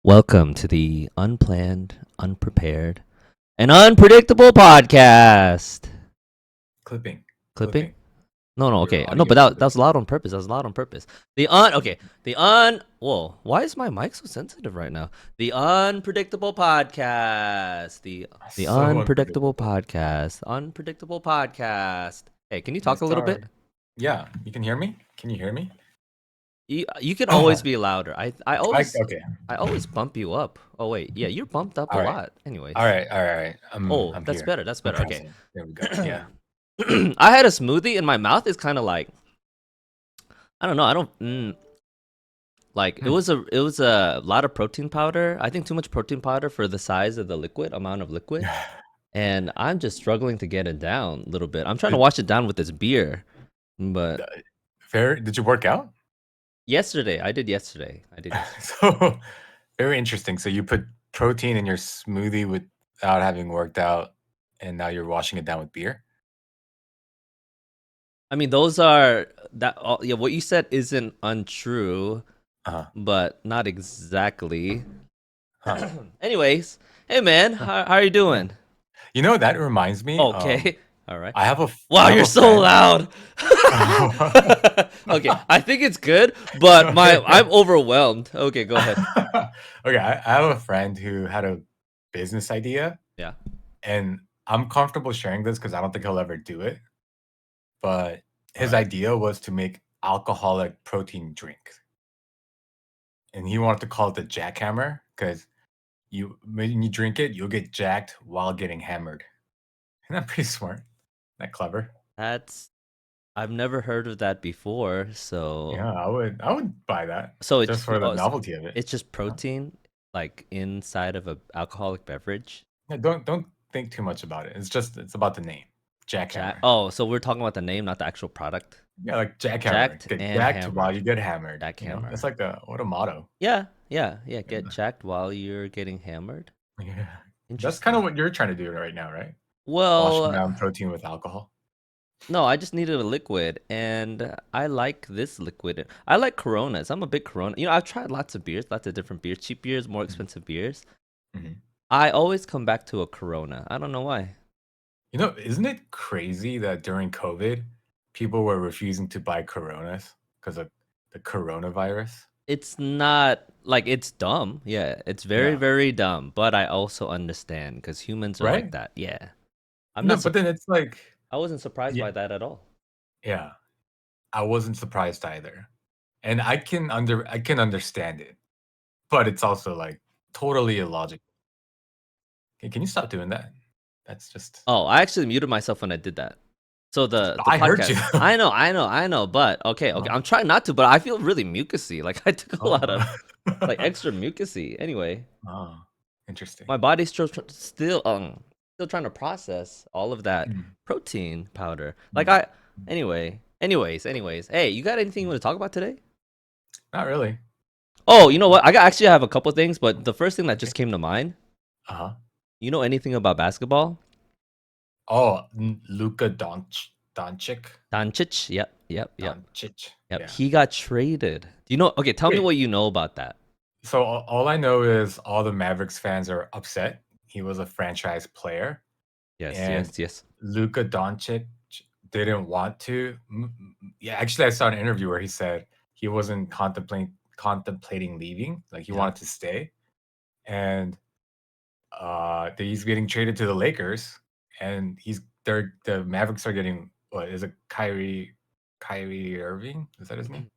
Welcome to the Unplanned, Unprepared, and Unpredictable podcast. Clipping. Clipping? No, Your okay. No, audio but that clipping. was loud on purpose. That was loud on purpose. Whoa, why is my mic so sensitive right now? The Unpredictable podcast. The So Unpredictable unpredictable. podcast. Unpredictable podcast. Hey, can you talk Nice a little bit? start. Yeah, you can hear me? Can you hear me? You can always be louder. I always Okay. bump you up. Oh wait, yeah, you're bumped up a All right. lot. Anyways. All right. Oh, I'm that's here. better. That's I'm better. Okay. present. There we go. Yeah. I had a smoothie and my mouth is kind of like I don't know. I don't like Hmm. it was a lot of protein powder. I think too much protein powder for the size of the amount of liquid. And I'm just struggling to get it down a little bit. I'm trying to wash it down with this beer. But Did you work out? yesterday, I did yesterday. So very interesting. So you put protein in your smoothie without having worked out, and now you're washing it down with beer? I mean, those are yeah, what you said isn't untrue, Uh-huh. but not exactly. Huh. Anyways, hey man, how are you doing? You know, that reminds me. Okay. All right. I have a Wow, I have you're a so friend. loud. Okay, I think it's good, but I'm overwhelmed. Okay, go ahead. Okay, I have a friend who had a business idea, Yeah. and I'm comfortable sharing this because I don't think he'll ever do it. But his Alright. idea was to make alcoholic protein drink, and he wanted to call it the jackhammer because when you drink it, you'll get jacked while getting hammered. Isn't that pretty smart? Isn't that clever? I've never heard of that before. So Yeah, I would buy that it's just for the novelty of it. it's just Huh? protein like inside of a alcoholic beverage. Yeah, don't think too much about it. It's about the name, jackhammer. So we're talking about the name, not the actual product. Yeah, like jackhammer. Jacked Get and jacked while hammered. you get hammered. Jackhammer. That's like what a motto. Yeah. Get Yeah. jacked while you're getting hammered. Yeah. That's kind Interesting. of what you're trying to do right now, right? Washing Well, down protein with alcohol. no, I just needed a liquid, and I like this liquid. I like Coronas. I'm a big Corona. I've tried lots of beers, lots of different beers, cheap beers, more expensive beers. Mhm. I always come back to a Corona. I don't know why. You know, isn't it crazy that during COVID, people were refusing to buy Coronas because of the coronavirus? It's not like it's dumb. Yeah, it's very, Yeah. very dumb. But I also understand because humans are like Right? that. Yeah, I'm No, not. but then it's like, I wasn't surprised yeah, by that at all. yeah. I wasn't surprised either. And I can understand it, but it's also like totally illogical. Okay, can you stop doing that? That's just Oh, I actually muted myself when I did that. So the I heard you. podcast. I know. But okay. Oh, I'm trying not to, but I feel really mucusy. Like I took a lot of oh. like extra mucusy. Anyway, Oh, interesting. my body's still trying to process all of that Mm, protein powder. Like mm, mm. anyways. Hey, you got anything you want to talk about today? Not really. Oh, you know what? Actually have a couple things, but the first thing that Okay. just came to mind. Uh-huh. You know anything about basketball? Oh, Luka Doncic. Doncic. Yep. Doncic. Yeah. He got traded. Do you know? Okay, tell me Wait. what you know about that. So all I know is all the Mavericks fans are upset. He was a franchise player, and Yes. Luka Doncic didn't want to. Yeah, actually, I saw an interview where he said he wasn't contemplating leaving. Like he Yeah. wanted to stay, and he's getting traded to the Lakers, and the Mavericks are getting what is it? Kyrie Irving? Is that his name?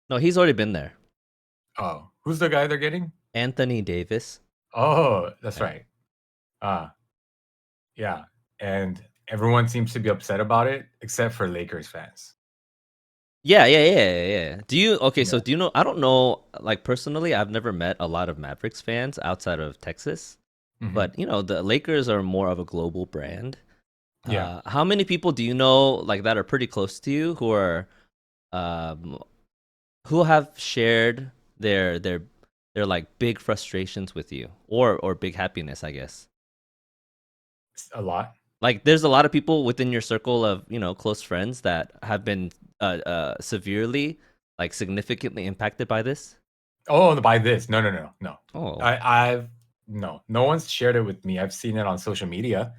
No, he's already been there. Oh, who's the guy they're getting? Anthony Davis. Oh, that's Yeah. right. Ah, yeah, and everyone seems to be upset about it except for Lakers fans. Yeah. So Yeah. do you know? I don't know. Like personally, I've never met a lot of Mavericks fans outside of Texas. Mhm. But the Lakers are more of a global brand. Yeah. How many people do you know like that are pretty close to you um, who have shared their like big frustrations with you or big happiness, I guess? A lot. Like there's a lot of people within your circle of close friends that have been severely like significantly impacted by this. Oh, by this. No, no, no, no. Oh, I've no one's shared it with me. I've seen it on social media.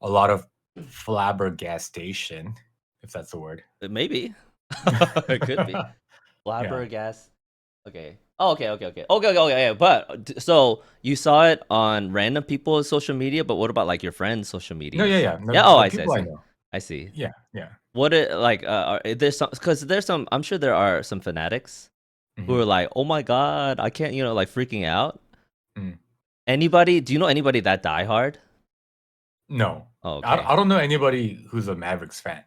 A lot of flabbergastation, if that's a word. maybe. It could be. Yeah. Flabbergas. Okay. Oh, okay. Yeah. But so you saw it on random people's social media, but what about like your friends' social No, yeah, medias? yeah. No, Yeah. Oh, the I see. I people I see. know. I see. Yeah, yeah. What it like? There's some because there's some. I'm sure there are some fanatics who are Mhm. like, "Oh my god, I can't," like freaking out. Mm. Anybody? Do you know anybody that diehard? No. Oh, I okay. don't know anybody who's a Mavericks fan.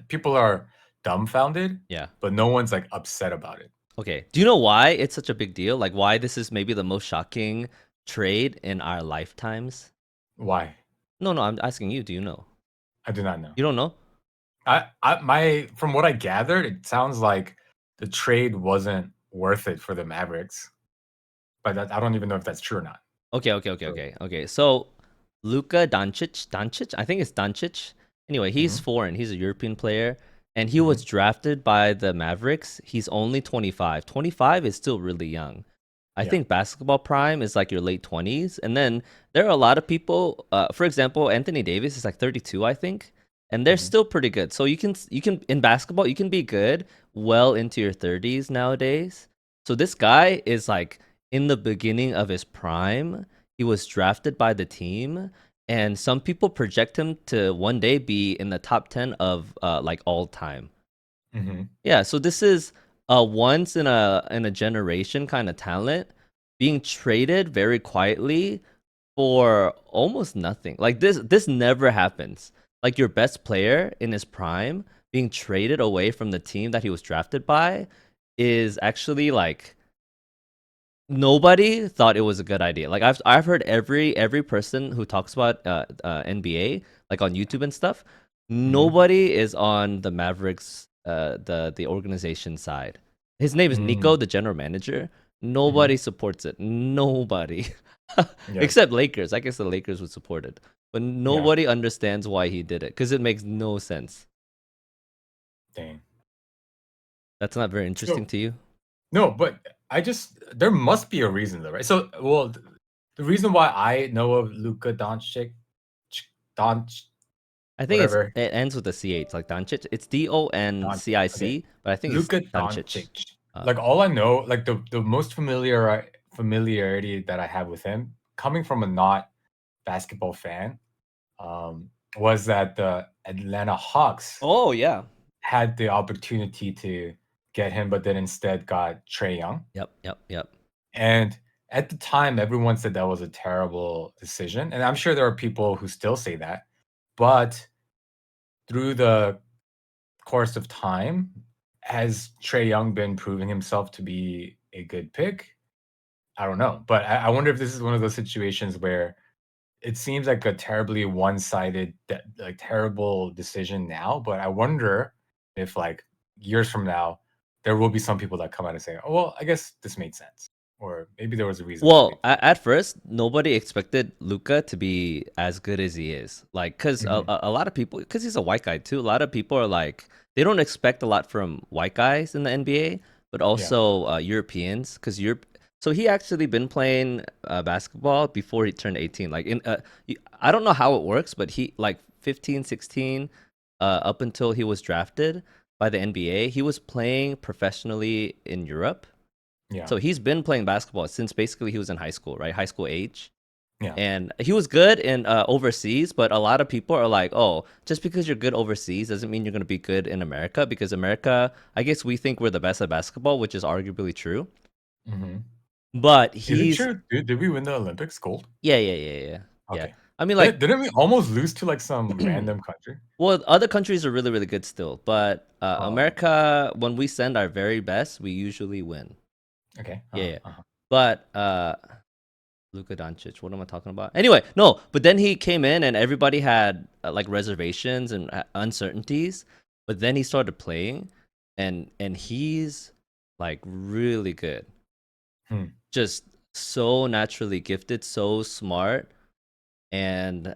People are dumbfounded, Yeah. but no one's, like, upset about it. Okay. Do you know why it's such a big deal? Like, why this is maybe the most shocking trade in our lifetimes? Why? No, no. I'm asking you. Do you know? I do not know. You don't know? From what I gathered, it sounds like the trade wasn't worth it for the Mavericks, but that I don't even know if that's true or not. So Okay. So Luka Doncic, I think it's Doncic. Anyway, he's mhm, foreign. He's a European player, and he was mhm, drafted by the Mavericks. He's only 25. 25 is still really young. I yeah, think basketball prime is like your late 20s, and then there are a lot of people. For example, Anthony Davis is like 32, I think, and they're mhm, still pretty good. So you can in basketball you can be good well into your 30s nowadays. So this guy is like in the beginning of his prime. He was drafted by the team, and some people project him to one day be in the top 10 of like all time. mhm, Yeah, so this is a once in a generation kind of talent being traded very quietly for almost nothing. Like this never happens. Like your best player in his prime being traded away from the team that he was drafted by is actually like nobody thought it was a good idea. Like I've heard every person who talks about NBA like on YouTube and stuff. mhm, Nobody is on the Mavericks the organization side. His name is Nico, mm, the general manager. mhm, Nobody supports it. Nobody. yeah, Except Lakers. I guess the Lakers would support it. But yeah. nobody understands why he did it because it makes no sense. Dang. That's not very interesting So to you. no, but I just there must be a reason though, right? So, well, the reason why I know of Luka Doncic, Donch, I think whatever, it ends with a CH, like Doncic. It's Okay, DONCIC, but I think it's Luka Doncic. Doncic. Uh, Like all I know, like the most familiarity that I have with him, coming from a not basketball fan, was that the Atlanta Hawks oh yeah. had the opportunity to get him, but then instead got Trey Young. Yep. And at the time, everyone said that was a terrible decision. And I'm sure there are people who still say that. But through the course of time, has Trey Young been proving himself to be a good pick? I don't know. But I wonder if this is one of those situations where it seems like a terribly one-sided, like terrible decision now. But I wonder if, like, years from now, there will be some people that come out and say, "Oh, well, I guess this made sense," or maybe there was a reason why they Well, did. at first, nobody expected Luca to be as good as he is. Like, cause Mhm. a lot of people, cause he's a white guy too. A lot of people are like, they don't expect a lot from white guys in the NBA, but Yeah. also Europeans, cause Europe. So he actually been playing basketball before he turned 18. Like I don't know how it works, but he like 15, 16, up until he was drafted by the NBA, he was playing professionally in Europe. Yeah. So he's been playing basketball since basically he was in high school, right? High school age. Yeah. And he was good in overseas, but a lot of people are like, oh, just because you're good overseas doesn't mean you're going to be good in America. Because America, I guess we think we're the best at basketball, which is arguably true. Mhm. But Is it he's, true? Did we win the Olympics gold? yeah. Okay. I mean, like, Didn't we almost lose to, like, some random country? well, other countries are really, really good still. But Oh, America, when we send our very best, we usually win. okay. Yeah. Uh-huh. But Luka Doncic. What am I talking about? Anyway, no. But then he came in, and everybody had like reservations and uncertainties. But then he started playing, and he's like really good. Hmm. Just so naturally gifted, so smart, and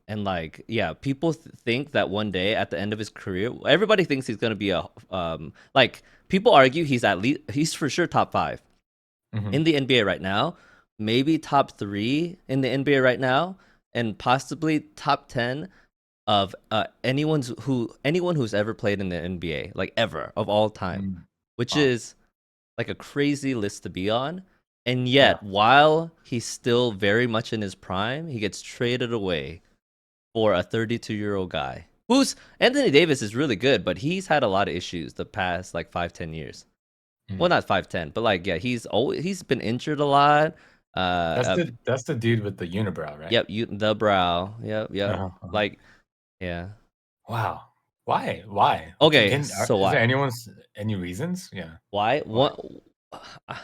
like yeah, people think that one day at the end of his career, everybody thinks he's gonna be a like people argue he's at least he's for sure top five. Mhm. in the NBA right now, maybe top 3 in the NBA right now, and possibly top 10 of anyone who's ever played in the NBA, like ever of all time, Mm. which Wow. is like a crazy list to be on. And Yeah. yet, while he's still very much in his prime, he gets traded away for a 32-year-old guy. Who's Anthony Davis is really good, but he's had a lot of issues the past like 5-10 years. Well, Mm. not 5-10, but like yeah, he's been injured a lot. That's Uh, the dude with the unibrow, right? yep, the brow. Yep, yep. Uh-huh, uh-huh. Like yeah. Wow. Why? Why? Okay, so Is there why? any reasons? Yeah. Why? Why? What?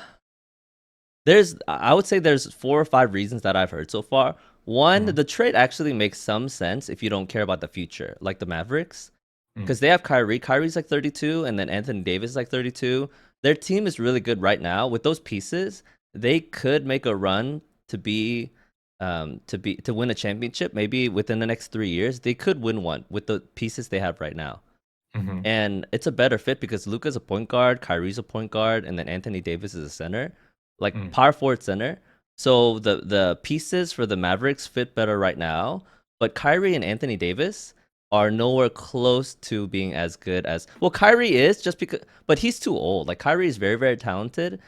There's I would say there's 4 or 5 reasons that I've heard so far. One, Mhm. the trade actually makes some sense if you don't care about the future, like the Mavericks, Mm. because they have Kyrie. Kyrie's like 32, and then Anthony Davis is like 32. Their team is really good right now. With those pieces, they could make a run to to win a championship. Maybe within the next 3 years, they could win one with the pieces they have right now. Mhm. And it's a better fit because Luka's a point guard, Kyrie's a point guard, and then Anthony Davis is a center, like Mm. power forward center. So the pieces for the Mavericks fit better right now, but Kyrie and Anthony Davis are nowhere close to being as good as well. Kyrie is just because, but he's too old. Like Kyrie is very talented,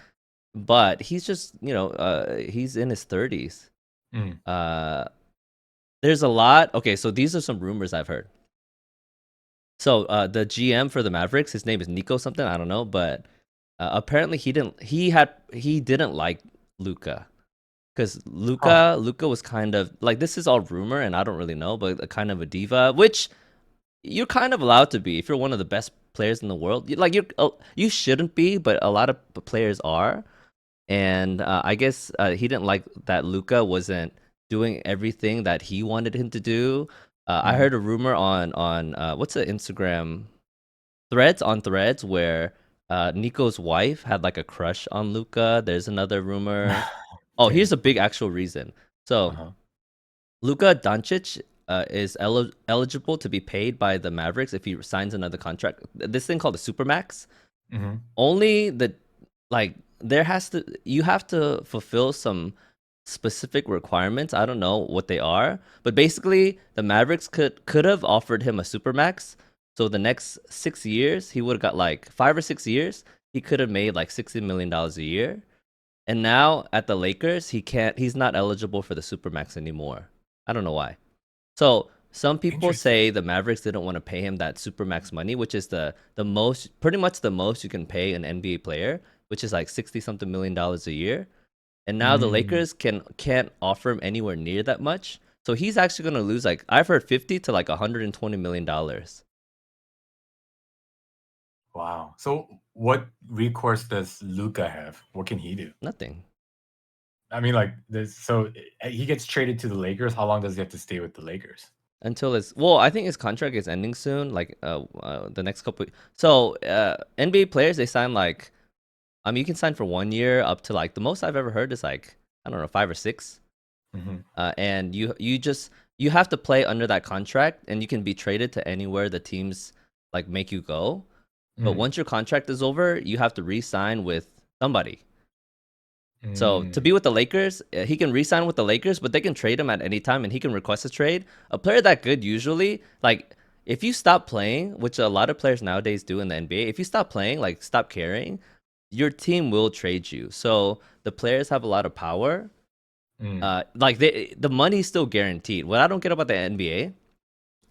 but he's just he's in his 30s. Mm. Uh, there's a lot. Okay, so these are some rumors I've heard. So the GM for the Mavericks, his name is Nico something, I don't know, but apparently he didn't like Luca because Huh. Luca was kind of like, this is all rumor and I don't really know, but a kind of a diva, which you're kind of allowed to be if you're one of the best players in the world. You shouldn't be, but a lot of players are. And I guess he didn't like that Luca wasn't doing everything that he wanted him to do. I Mhm. heard a rumor on what's the Instagram threads on threads where Nico's wife had like a crush on Luca. There's another rumor. Oh, here's Dang. a big actual reason. So Uh-huh. Luka Doncic is eligible to be paid by the Mavericks if he signs another contract. This thing called the Supermax. Mhm. Only the like there has to you have to fulfill some specific requirements. I don't know what they are, but basically the Mavericks could have offered him a supermax. So the next 6 years, he would have got like 5 or 6 years. He could have made like $60 million a year. And now at the Lakers, he can't. He's not eligible for the supermax anymore. I don't know why. So some people Interesting. say the Mavericks didn't want to pay him that supermax money, which is the most, pretty much the most you can pay an NBA player, which is like 60 something million a year. And now the Mm. Lakers can't offer him anywhere near that much. So he's actually going to lose, like I've heard, 50 to like $120 million. Wow. So what recourse does Luca have? What can he do? Nothing I mean, like, he gets traded to the Lakers. How long does he have to stay with the Lakers? until his, well, I think his contract is ending soon, like the next couple. So NBA players, they sign like, you can sign for 1 year up to like, the most I've ever heard is like, I don't know, 5 or 6. Mhm. And you have to play under that contract, and you can be traded to anywhere the teams like make you go. But Mm. once your contract is over, you have to re-sign with somebody. So to Mm. be with the Lakers, he can re-sign with the Lakers, but they can trade him at any time, and he can request a trade. A player that good usually, like if you stop playing, which a lot of players nowadays do in the NBA, if you stop playing, like stop caring, your team will trade you. So the players have a lot of power. Mm. Like the money's still guaranteed. What I don't get about the NBA,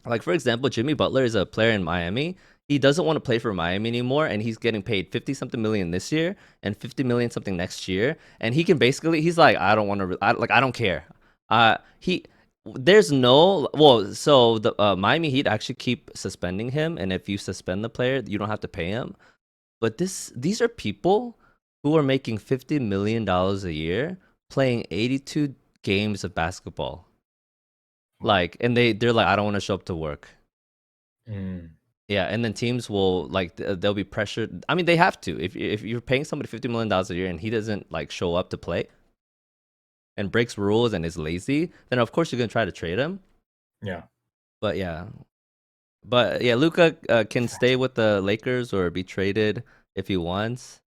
like for example, Jimmy Butler is a player in Miami. He doesn't want to play for Miami anymore, and he's getting paid 50 something million this year and 50 million something next year. And he can basically, he's like, I don't want to, I don't care. He there's no, well, so the Miami Heat actually keep suspending him, and if you suspend the player, you don't have to pay him. But these are people who are making $50 million a year playing 82 games of basketball. Wow. Like, and they're like, I don't want to show up to work. Mm. Yeah, and then teams will like they'll be pressured. I mean, they have to. If you're paying somebody $50 million a year and he doesn't like show up to play and breaks rules and is lazy, then of course you're gonna try to trade him. Yeah. But yeah, Luca can stay Fascinating. with the Lakers or be traded if he wants.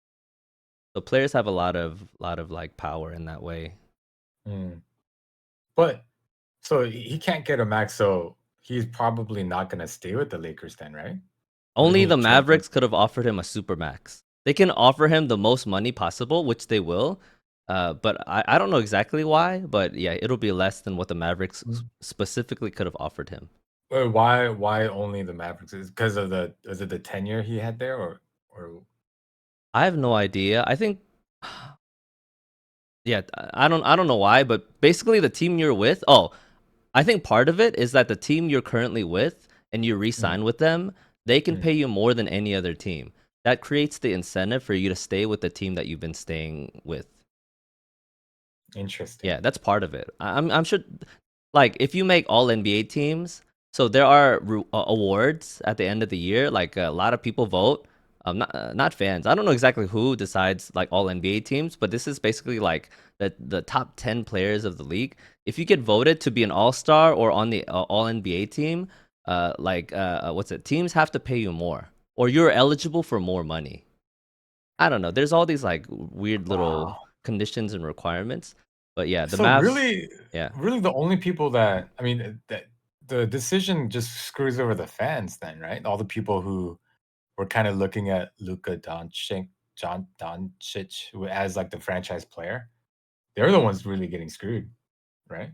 So players have a lot of like power in that way. Mm. But so he can't get a max, so he's probably not gonna stay with the Lakers then, right? Wouldn't Only he the try to Mavericks could have offered him a super max. They can offer him the most money possible, which they will. But I don't know exactly why, but yeah, it'll be less than what the Mavericks specifically could have offered him. why only the Mavericks? Is because of is it the tenure he had there or I have no idea. I think yeah, I don't know why, but basically the team you're with. Oh, I think part of it is that the team you're currently with and you mm, re-sign with them, they can mm, pay you more than any other team. That creates the incentive for you to stay with the team that you've been staying with. interesting. Yeah, that's part of it. I'm sure, like if you make all NBA teams, so there are awards at the end of the year. Like a lot of people vote. Not fans. I don't know exactly who decides like all NBA teams, but this is basically like the top 10 players of the league. If you get voted to be an All Star or on the All NBA team, what's it? Teams have to pay you more, or you're eligible for more money. I don't know. There's all these like weird little Wow. conditions and requirements. But yeah, the So Mavs, really, yeah. really the only people that I mean that the decision just screws over the fans then, right? All the people who were kind of looking at Luka Doncic, John Doncic as like the franchise player. They're the ones really getting screwed, right?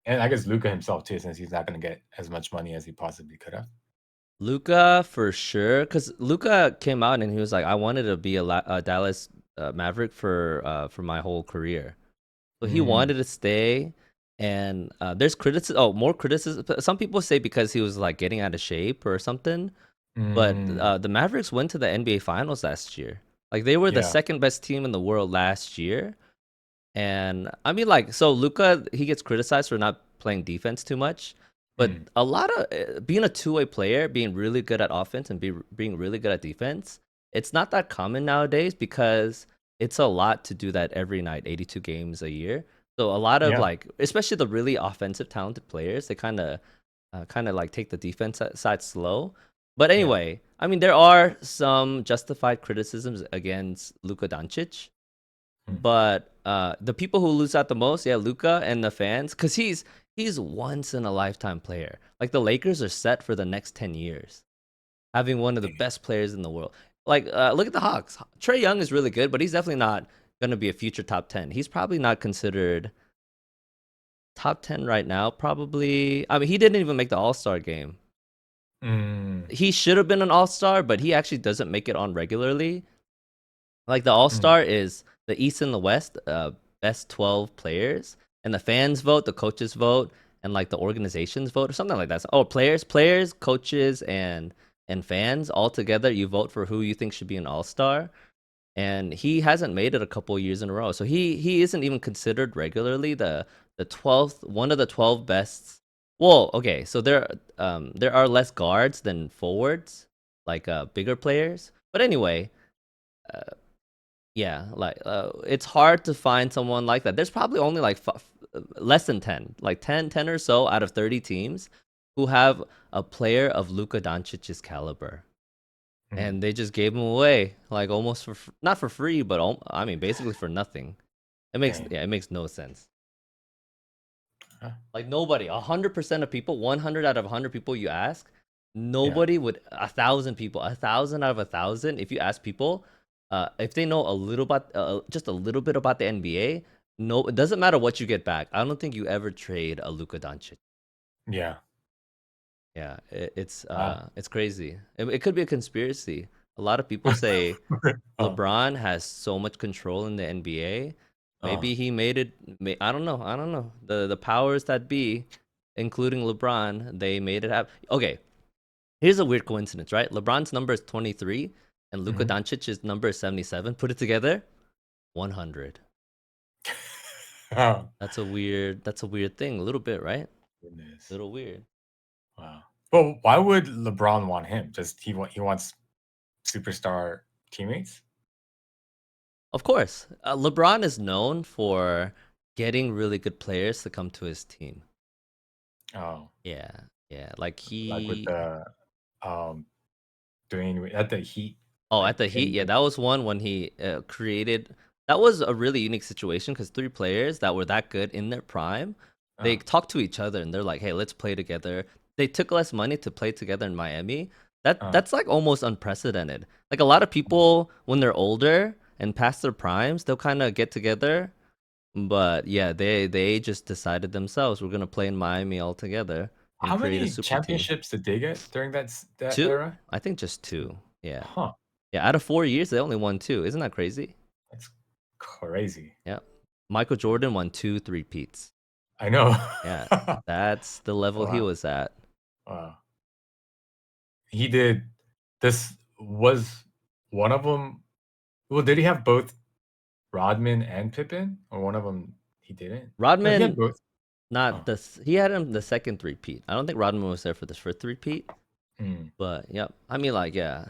And I guess Luka himself too, since he's not going to get as much money as he possibly could have. Luca for sure, because Luca came out and he was like, "I wanted to be a Dallas Maverick for my whole career." So he Mm, wanted to stay, and there's criticism. Oh, more criticism. Some people say because he was like getting out of shape or something. But mm, the Mavericks went to the NBA Finals last year. Like they were the yeah. second best team in the world last year. And I mean, like, so Luca, he gets criticized for not playing defense too much, but Mm, a lot of being a two-way player, being really good at offense and being really good at defense, it's not that common nowadays because it's a lot to do that every night, 82 games a year. So a lot of yeah, like, especially the really offensive talented players, they kind of like take the defense side slow. But yeah. anyway, I mean, there are some justified criticisms against Luka Doncic, Mm, but the people who lose out the most, yeah, Luca and the fans, because he's once in a lifetime player. Like the Lakers are set for the next 10 years, having one of the best players in the world. Like look at the Hawks. Trey Young is really good, but he's definitely not gonna be a future top 10. He's probably not considered top 10 right now. Probably. I mean, he didn't even make the All Star game. mm, He should have been an All Star, but he actually doesn't make it on regularly. Like the All mm, Star is the East and the West, best 12 players, and the fans vote, the coaches vote, and like the organizations vote or something like that. So, oh, players, coaches, and fans all together, you vote for who you think should be an All Star. And he hasn't made it a couple years in a row, so he isn't even considered regularly the 12th, one of the 12 best. Well, okay, so there are less guards than forwards, like bigger players. But anyway, uh, yeah, like it's hard to find someone like that. There's probably only like less than 10, like 10 or so out of 30 teams who have a player of Luka Doncic's caliber. mm. And they just gave him away like almost for not for free, but I mean basically for nothing. Dang. It makes no sense. Huh. Like nobody, 100% of people, 100 out of 100 people you ask, Yeah, nobody would, 1,000 people, 1,000 out of 1,000. If you ask people, if they know a little about, just a little bit about the NBA, no, it doesn't matter what you get back. I don't think you ever trade a Luka Doncic. yeah. Yeah, Wow. it's crazy. It could be a conspiracy. A lot of people say Oh, LeBron has so much control in the NBA. oh, Maybe he made it. I don't know. I don't know. The powers that be, including LeBron, they made it happen. Okay, here's a weird coincidence, right? LeBron's number is 23, and Luka mhm. Doncic's number is 77. Put it together, 100. Oh, That's a weird thing. A little bit, right? A goodness. little weird. Wow. But why would LeBron want him? Just he wants superstar teammates? Of course, LeBron is known for getting really good players to come to his team. Oh, Yeah, yeah. Like like with he the um doing at the Heat. Oh, like at the Heat, in yeah, the that was one when he created. That was a really unique situation because three players that were that good in their prime, they uh, talked to each other and they're like, "Hey, let's play together." They took less money to play together in Miami. uh, That's like almost unprecedented. Like a lot of people when they're older and past their primes, they'll kind of get together. But yeah, they just decided themselves we're gonna play in Miami all together and how create a many super team. championships did they get during that Two? era? I think just Two. two. Yeah. Huh. Yeah, out of 4 years, they only won two. Isn't that crazy? That's crazy. Yeah. Michael Jordan won two three-peats. I know. Yeah, that's the level he Wow. was at. Wow. He did this was one of them. Well, did he have both Rodman and Pippen? Or one of them he didn't? No, he had Rodman, both. not Oh. he had him the second three-peat. I don't think Rodman was there for the first three-peat, Mm, but yep. I mean, like, yeah,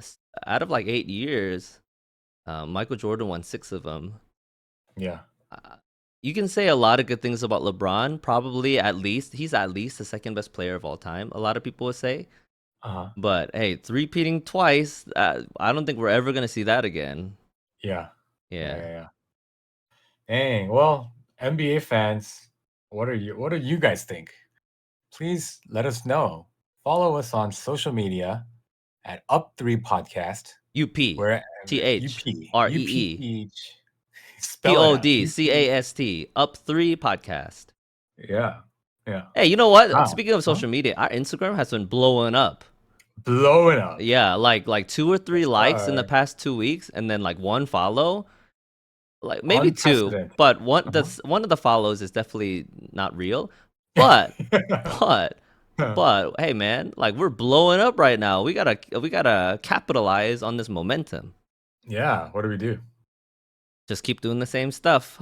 out of like 8 years, Michael Jordan won six of them. yeah. Uh, you can say a lot of good things about LeBron. Probably at least he's at least the second best player of all time. A lot of people would say. Uh-huh. But hey, three-peating twice, I don't think we're ever gonna see that again. Yeah. Yeah, Yeah. yeah, yeah. Dang. Well, NBA fans, what do you guys think? Please let us know. Follow us on social media at Up3 Podcast, UP, wherever THREE, spell it out. UP. PODCAST, Up Three Podcast. Yeah. Yeah. Hey, you know what? Wow. Speaking of Huh? social media, our Instagram has been blowing up. Blowing up. Yeah, like two or three Yes, likes in the sir. past 2 weeks, and then like one follow, like maybe two, Unprecedented. but one Uh-huh. that's one of the follows is definitely not real. But but but hey man, like we're blowing up right now. We gotta capitalize on this momentum. Yeah. What do we do? Just keep doing the same stuff.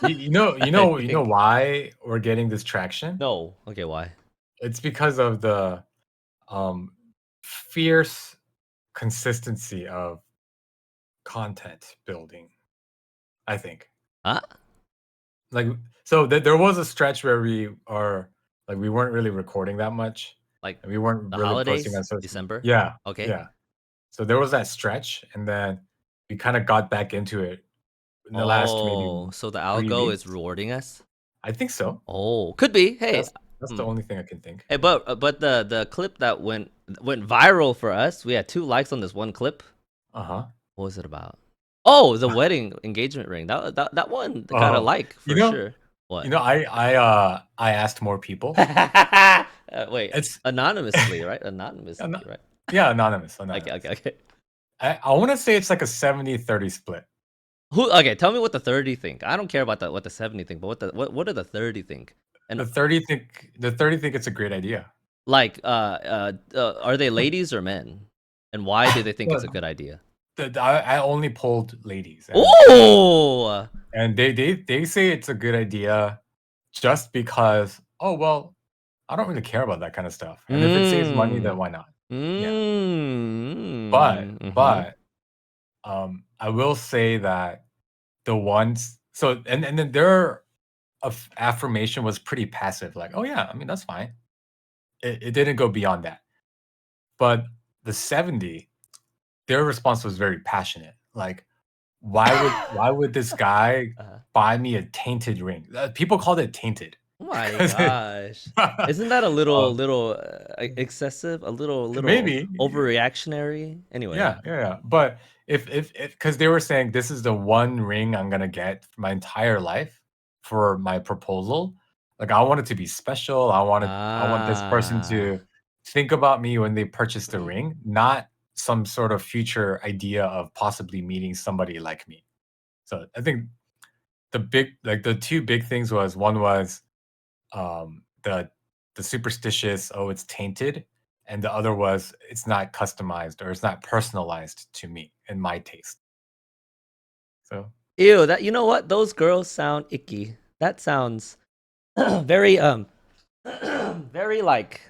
I You know think. why we're getting this traction? No. Okay, why? It's because of the um fierce consistency of content building, I think. Huh? Like, so there was a stretch where we are like we weren't really recording that much, Like and we weren't the really posting holidays, on social. December. Yeah, Okay. yeah. So there was that stretch, and then we kind of got back into it in the last maybe Oh, so the 3 weeks. algo is rewarding us. I think so. Oh, could be. Hey, That's the hmm. only thing I can think. Hey, but the clip that went viral for us, we had 2 likes on this one clip. Uh huh. What was it about? Oh, the wedding engagement ring. That one got a Oh, like you for know, sure. What? I asked more people. Wait, It's anonymously, right? ano- Anonymously, right? yeah, anonymous, Okay, okay, anonymous. okay. I want to say it's like a 70-30 split. Who? Okay, tell me what the 30 think. I don't care about what the 70 think, but what do the 30 think? And The 30 think it's a great idea. like, are they ladies or men? And why do they think it's a Well, good idea? I only polled ladies, Oh, and they say it's a good idea just because, oh well, I don't really care about that kind of stuff, and if it saves money, then mm, why not? Yeah, but mm-hmm. I will say that the ones so and then their affirmation was pretty passive, like, oh yeah, I mean that's fine. It didn't go beyond that, but the 70, their response was very passionate, like, why would this guy uh, buy me a tainted ring? People called it tainted oh my because it gosh, isn't that a um, little excessive? A little maybe, overreactionary? Anyway, yeah, yeah, yeah, but if because they were saying, "This is the one ring I'm gonna get for my entire life for my proposal." Like, I want it to be special, I want this person to ah, think about me when they purchase the ring, not some sort of future idea of possibly meeting somebody like me. So, I think the 2 big things was, one was, the superstitious, "Oh, it's tainted," and the other was, "It's not customized or it's not personalized to me and my taste." So, ew. That you know what? Those girls sound icky. That sounds very very like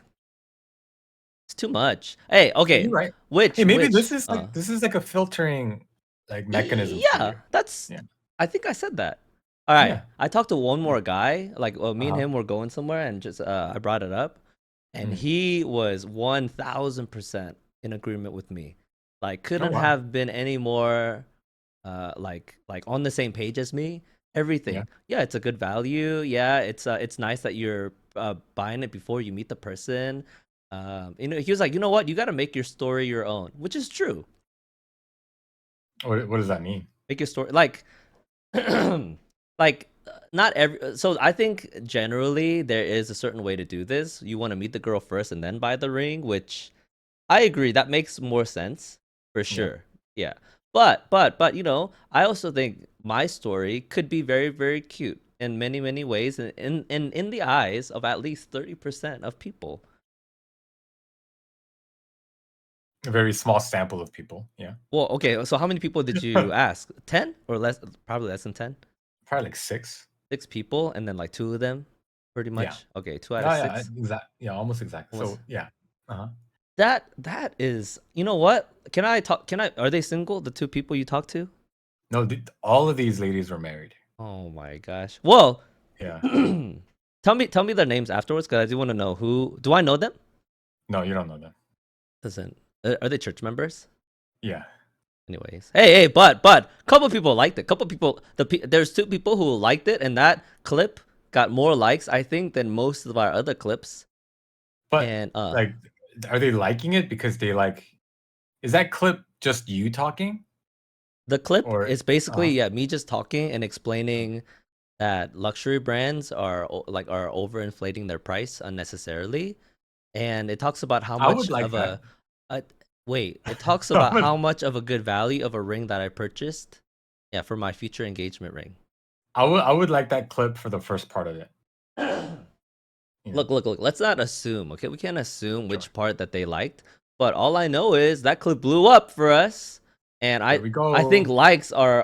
it's too much. Hey, yeah, you're okay. right. Hey, Which maybe which this is like a filtering, like, mechanism for you. yeah, that's Yeah. I think I said that. All right. Yeah. I talked to one Yeah. more guy, like me and Uh-huh. him were going somewhere and just I brought it up and Mm. he was 1000% in agreement with me. Like Oh couldn't wow. have been any more like on the same page as me. Yeah. Everything. Yeah, it's a good value. Yeah, it's nice that you're buying it before you meet the person. He was like, you know what? You got to make your story your own, which is true. What does that mean? Make your story like not every. So I think generally there is a certain way to do this. You want to meet the girl first and then buy the ring, which I agree. That makes more sense for Yeah. sure. Yeah. But I also think my story could be very, very cute in many, many ways and in the eyes of at least 30% of people. A very small sample of people. Yeah. Well, okay, so how many people did you ask? 10 or less? Probably less than 10. Probably like 6. 6 people, and then like two of them, pretty Yeah. much. Okay, two out of Yeah, yeah, six yeah, almost exact. was So, yeah. Uh-huh. that is. You know what? Can I talk? Can I? Are they single? The two people you talked to? No, all of these ladies were married. Oh my gosh. Well, Yeah. tell me their names afterwards because I do want to know who. Do I know them? No, you don't know them. Doesn't. Are they church members? Yeah. Anyways, hey, but, couple people liked it. Couple people. There's two people who liked it, and that clip got more likes, I think, than most of our other clips. But, And like, are they liking it because they like is that clip just you talking? the clip Or is basically uh-huh. yeah me just talking and Uh, explaining that luxury brands are overinflating their price unnecessarily, and it talks about how I would much like of that. a wait, it talks I about would how much of a good value of a ring that I purchased, yeah, for my future engagement ring. I would like that clip for the first part of it, you know? Look, let's not assume, okay? We can't assume Sure. which part that they liked, but all I know is that clip blew up for us, and There we I think go. likes are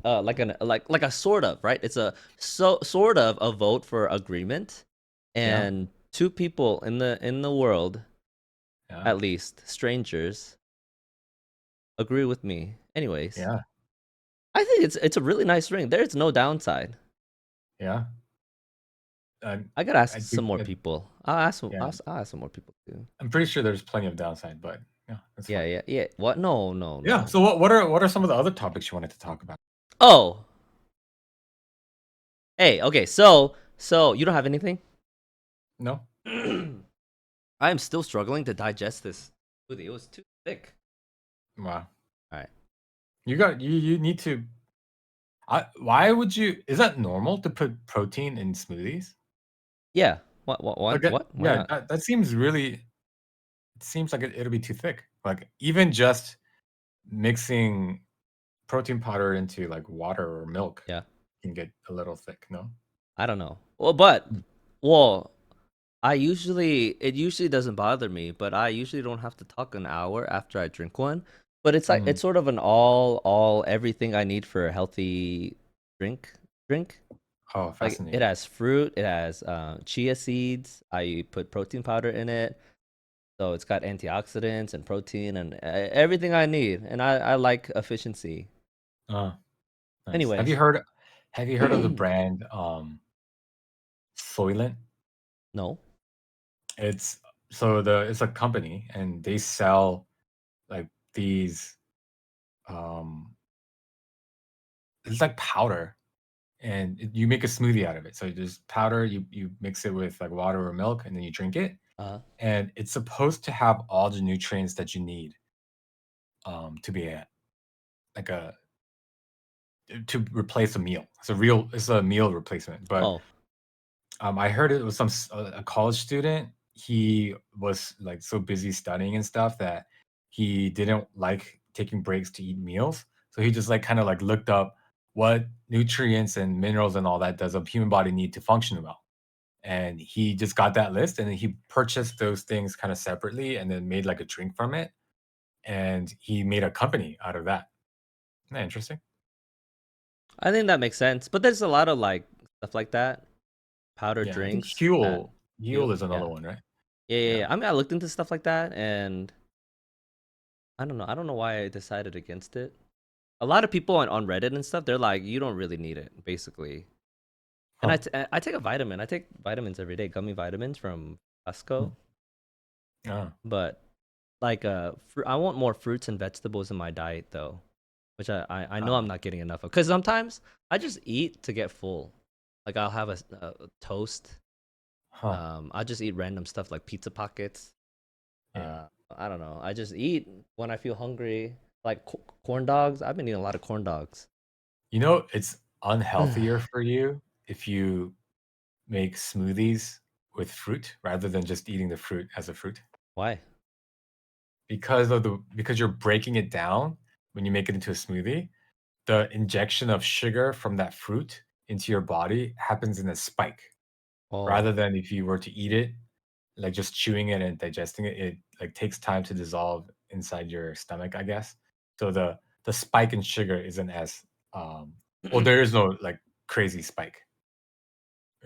like a sort of, right? It's a sort of a vote for agreement, Yeah. and two people in the world, Yeah. at least strangers, agree with me. Anyways, Yeah. I think it's a really nice ring. There's no downside. Yeah. I I gotta ask I some think more people. I'll ask some. yeah. I'll ask some more people too. I'm pretty sure there's plenty of downside, but yeah, that's Yeah, fine. yeah, yeah. What? No, no, Yeah, no. so what are some of the other topics you wanted to talk about? Oh, hey. Okay. So you don't have anything? No? I am still struggling to digest this smoothie. It was too thick. Wow. All right. You need to why would you is that normal to put protein in smoothies? Yeah. What? What? Like, What? What? Why yeah, not? that seems really it seems like it'll be too thick. Like, even just mixing protein powder into, like, water or milk Yeah. can get a little thick, no? I don't know. But Mm. well, it usually doesn't bother me, but I usually don't have to talk an hour after I drink one. But it's like Mhm. it's sort of an all everything I need for a healthy drink drink. Oh, Like it fascinating. has fruit, it has chia seeds. I put protein powder in it, so it's got antioxidants and protein and everything I need. And I like efficiency. Oh, nice. Have you Anyways, heard have you heard of the brand, Soylent? no, It's it's a company, and they sell, like, these, um it's like powder, and you make a smoothie out of it. So there's powder, you mix it with like water or milk, and then you drink it. uh, And it's supposed to have all the nutrients that you need to be like a to replace a meal. It's a meal replacement. But oh, I heard it was a college student. He was like so busy studying and stuff that he didn't like taking breaks to eat meals. So he just like kind of like looked up what nutrients and minerals and all that does a human body need to function well. And he just got that list, and then he purchased those things kind of separately and then made like a drink from it. And he made a company out of that. Isn't that interesting? I think that makes sense. But there's a lot of like stuff like that, powder Yeah, I think drinks that Huel you, is another yeah, one, right? yeah, yeah, Yeah. yeah. I mean, I looked into stuff like that, and I don't know. I don't know why I decided against it. A lot of people on Reddit and stuff, they're like, you don't really need it, basically. And Huh. I take a vitamin. I take vitamins every day, gummy vitamins from Hmm. Costco. Oh. But like I want more fruits and vegetables in my diet though, which I know I'm Uh, not getting enough of. Cause sometimes I just eat to get full. Like I'll have a toast. huh. I just eat random stuff like pizza pockets. Yeah. I don't know. I just eat when I feel hungry. Like corn dogs. I've been eating a lot of corn dogs. You know, it's unhealthier for you if you make smoothies with fruit rather than just eating the fruit as a fruit. Why? Because you're breaking it down when you make it into a smoothie, the injection of sugar from that fruit into your body happens in a spike Oh, rather than if you were to eat it, like just chewing it and digesting it, it like takes time to dissolve inside your stomach, I guess. So the spike in sugar isn't as um well, there is no like crazy spike.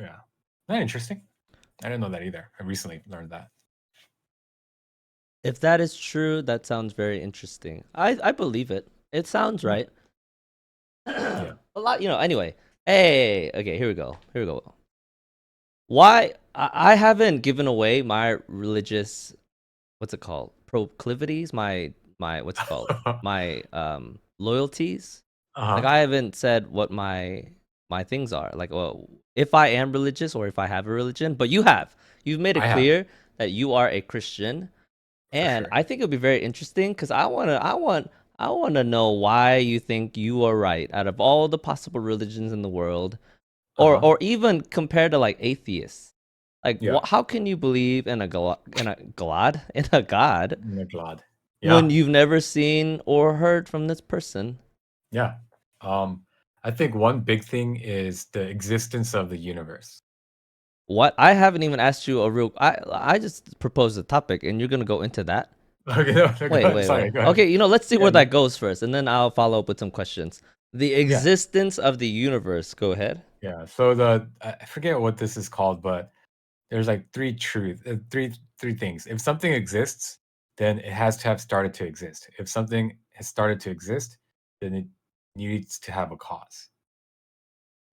Yeah. Not interesting. I didn't know that either. I recently learned that. if that is true, that sounds very interesting. I believe it. It sounds Yeah. right. Yeah. A lot, anyway. Hey, okay, here we go. Here we go. Why I haven't given away my religious, what's it called? Proclivities, my what's it called? My loyalties. Like Uh-huh. I haven't said what my things are. Like, well, if I am religious or if I have a religion, but you have. You've made it I have, clear that you are a Christian. for And sure. I think it'll be very interesting because I wanna know why you think you are right out of all the possible religions in the world, or Uh-huh. or even compared to like atheists. Like, Yeah. how can you believe in a god in a god My God. when Yeah. you've never seen or heard from this person? Yeah. Um, I think one big thing is the existence of the universe. What? I haven't even asked you a real. I just proposed a topic, and you're gonna go into that. Okay, no, no, go Wait, ahead. wait, Sorry, wait. go ahead. Okay, let's see Yeah, where no, that goes first, and then I'll follow up with some questions. The yeah, existence of the universe. Go ahead. yeah. So I forget what this is called, but there's like three things. If something exists, then it has to have started to exist. If something has started to exist, then it needs to have a cause,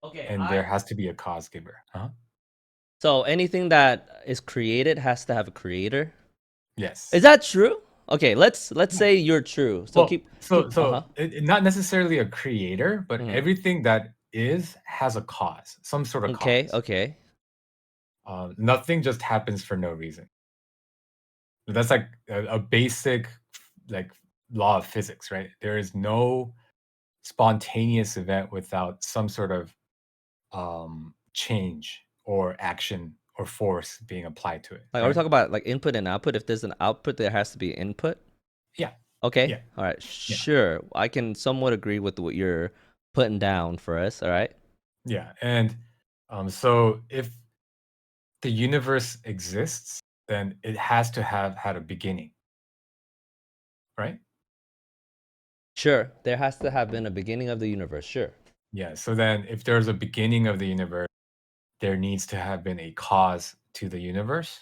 Okay, and there has to be a cause giver. Uh-huh. so anything that is created has to have a creator. Is Yes. that true? Okay, let's Yeah. say you're true. So Well, keep so not necessarily a creator, but Mhm. everything that is has a cause, some sort of Okay, cause. okay. Nothing just happens for no reason. That's like a basic like law of physics, right? There is no spontaneous event without some sort of change or action or force being applied to it, Like, are we right? talking about like input and output? If there's an output, there has to be input. Yeah, Okay, yeah, all right, yeah, sure. I can somewhat agree with what you're putting down for us. All right. yeah. And so if the universe exists, then it has to have had a beginning, right? Sure, there has to have been a beginning of the universe. Sure. Yeah. So then, if there's a beginning of the universe, there needs to have been a cause to the universe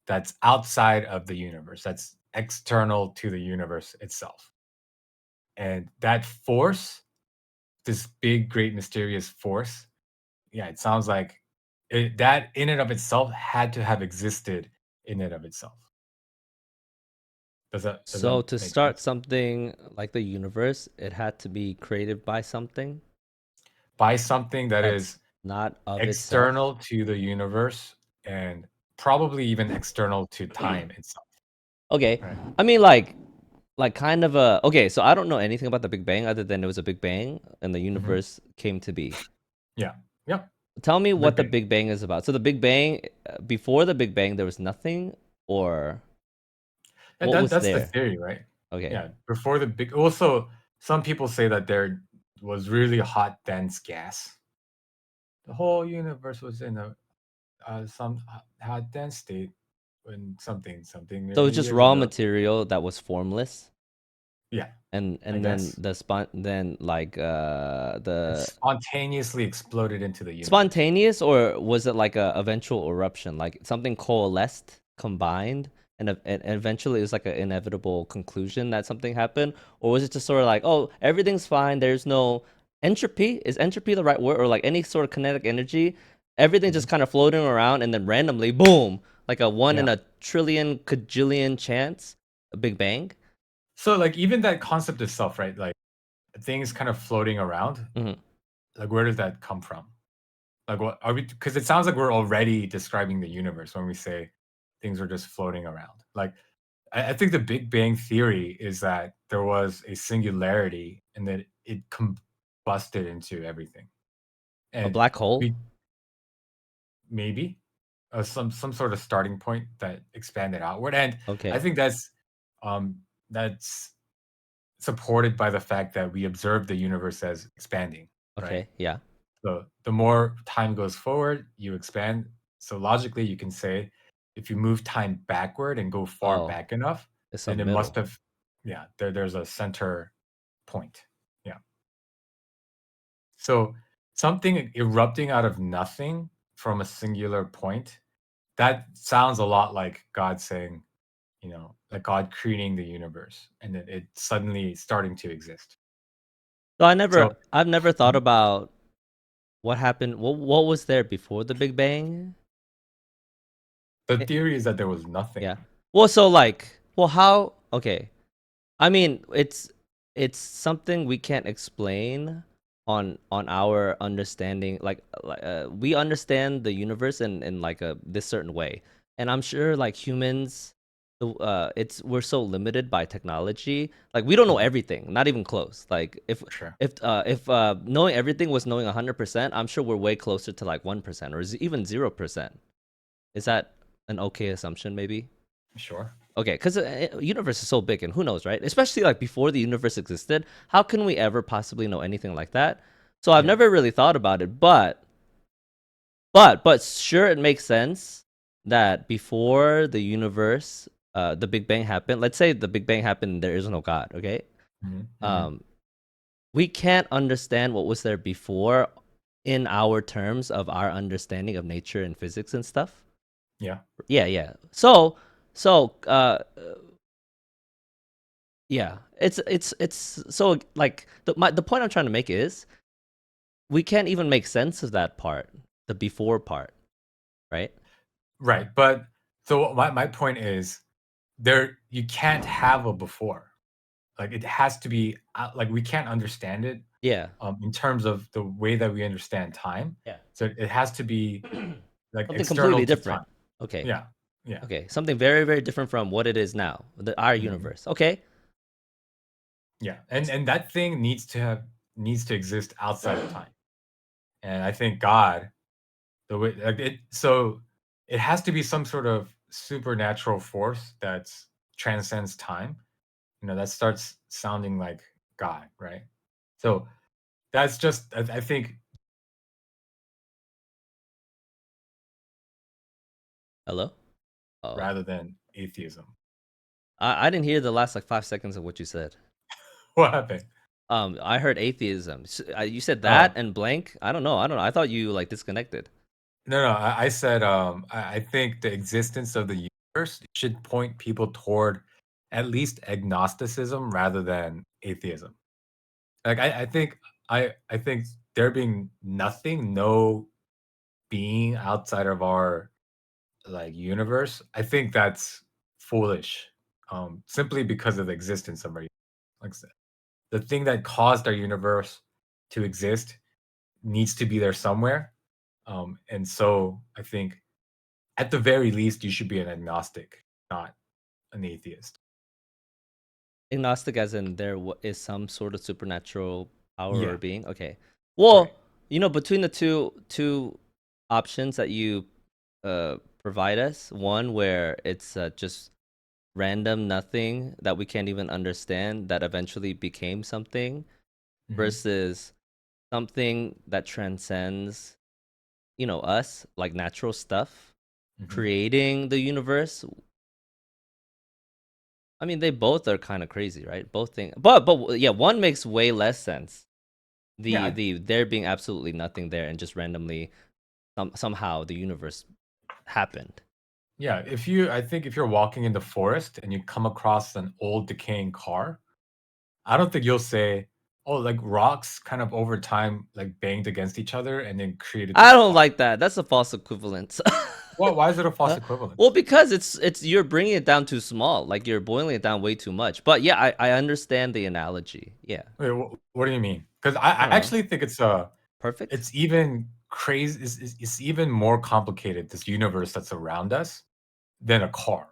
that's outside of the universe, that's external to the universe itself. And that force, this big, great, mysterious force, yeah, it sounds like that in and of itself had to have existed in and of itself. Does that So to make start sense? something like the universe, it had to be created by something By something that that's is not of itself. external to the universe and probably even external to time itself, Okay. right? I mean, like kind of a okay. So I don't know anything about the Big Bang other than it was a Big Bang and the Mhm. universe came to be. Yeah. Yep. Tell me Big what the Bang. Big Bang is about. So the Big Bang, before the Big Bang, there was nothing, or Yeah, what was that's the there? theory, right? Okay. Yeah. Before the big also some people say that there was really hot dense gas. The whole universe was in a some hot dense state when something So million it's just years raw ago. material that was formless, Yeah, I and then guess. It the spontaneously exploded into the universe. spontaneous, or was it like a eventual eruption, like something coalesced, combined, and eventually it was like an inevitable conclusion that something happened, or was it just sort of like, oh, everything's fine, there's no entropy? Is entropy the right word, or like any sort of kinetic energy? Everything Mhm. just kind of floating around, and then randomly, boom, like a one Yeah. in a trillion, cajillion chance, Big Bang? So like even that concept itself, right? Like things kind of floating around. Mhm. Like where does that come from? Like what are we? Because it sounds like we're already describing the universe when we say things are just floating around. Like I think the Big Bang theory is that there was a singularity and that it combusted into everything, A and black hole? we maybe some sort of starting point that expanded outward. And I Okay. think that's supported by the fact that we observe the universe as expanding, right? Okay. Yeah. So the more time goes forward, you expand. So logically, you can say if you move time backward and go far Oh, back enough, it's then some it must middle. have, yeah, there's a center point. Yeah. So something erupting out of nothing from a singular point, that sounds a lot like God saying, like God creating the universe and then it suddenly starting to exist. So So I've never thought mhm, about what happened. What was there before the Big Bang? the It, theory is that there was yeah. nothing. Well, so like, well, how? Okay. I mean, it's something we can't explain on our understanding. We understand the universe in like a this certain way, and I'm sure like humans, it's we're so limited by technology. Like we don't know Mhm, everything, not even close. Like for sure. if knowing everything was knowing 100%, I'm sure we're way closer to like 1% or even 0%. Is that an okay assumption? Maybe. Sure. Okay, because the universe is so big, and who knows, right? Especially like before the universe existed, how can we ever possibly know anything like that? So I've Yeah. never really thought about it, but sure, it makes sense that before the universe, the Big Bang happened. Let's say the Big Bang happened, and there is no God. Okay, Mhm, mhm. um, we can't understand what was there before in our terms of our understanding of nature and physics and stuff. Yeah. Yeah, yeah. So yeah, it's so like the point I'm trying to make is we can't even make sense of that part, the before part, right? Right. But so my point is there you can't have a before. Like it has to be like we can't understand it Yeah, in terms of the way that we understand time. yeah. So it has to be like Something external completely to time. different. Okay, Yeah. Yeah. okay, something very very different from what it is now, our Mhm. universe. Okay, Yeah. And that thing needs to exist outside of time. And I think God, the way like it so it has to be some sort of supernatural force that transcends time. That starts sounding like God, right? So that's just I think hello. Oh, rather than atheism. I didn't hear the last like 5 seconds of what you said. What happened? I heard atheism. You said that Oh and blank. I don't know. I thought you like disconnected. no, I said I think the existence of the universe should point people toward at least agnosticism rather than atheism. Like I think there being nothing, no being outside of our like universe, I think that's foolish. Simply because of the existence of our like I said, the thing that caused our universe to exist needs to be there somewhere. And so I think at the very least you should be an agnostic, not an atheist. Agnostic, as in there is some sort of supernatural power or Yeah, being. Okay. right. Well, between the two options that you provide us, one where it's just random nothing that we can't even understand that eventually became something, Hmm. versus something that transcends, us, like natural stuff, Hmm. creating the universe. I mean, they both are kind of crazy, right? Both things, but yeah, one makes way less sense. Yeah, The there being absolutely nothing there and just randomly somehow the universe happened. yeah. I think if you're walking in the forest and you come across an old decaying car, I don't think you'll say, "Oh, like rocks kind of over time like banged against each other and then created I this don't car." like that. That's a false equivalence. Why is it a false equivalence? Well, because it's you're bringing it down too small. Like you're boiling it down way too much. But yeah, I understand the analogy. Yeah. Wait, what do you mean? Because I I don't know. actually think Perfect? it's even crazy. It's even more complicated. This universe that's around us than a car,